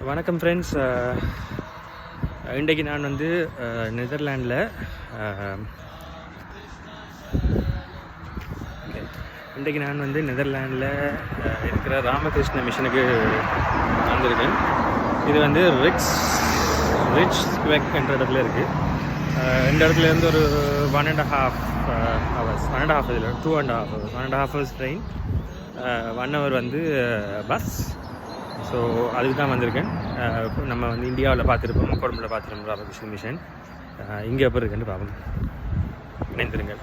வணக்கம் ஃப்ரெண்ட்ஸ். இன்றைக்கு நான் வந்து நெதர்லாண்டில் இருக்கிற ராமகிருஷ்ண மிஷனுக்கு வந்திருக்கேன். இது வந்து ரிச் ஸ்குவெக் என்ற இடத்துல இருக்குது. இந்த இடத்துலேருந்து ஒரு 1.5 hours, 1.5 இல்லை 2.5 hours, 1.5 hours ட்ரெயின், 1 hour வந்து பஸ். ஸோ அதுக்கு தான் வந்திருக்கேன். நம்ம வந்து இந்தியாவில் பார்த்துருப்போம், கொழும்பில் பார்த்துருப்போம் ராமகிருஷ்ண மிஷன். இங்கே எப்போ இருக்குன்னு பார்ப்போம். இணைந்திருங்கள்.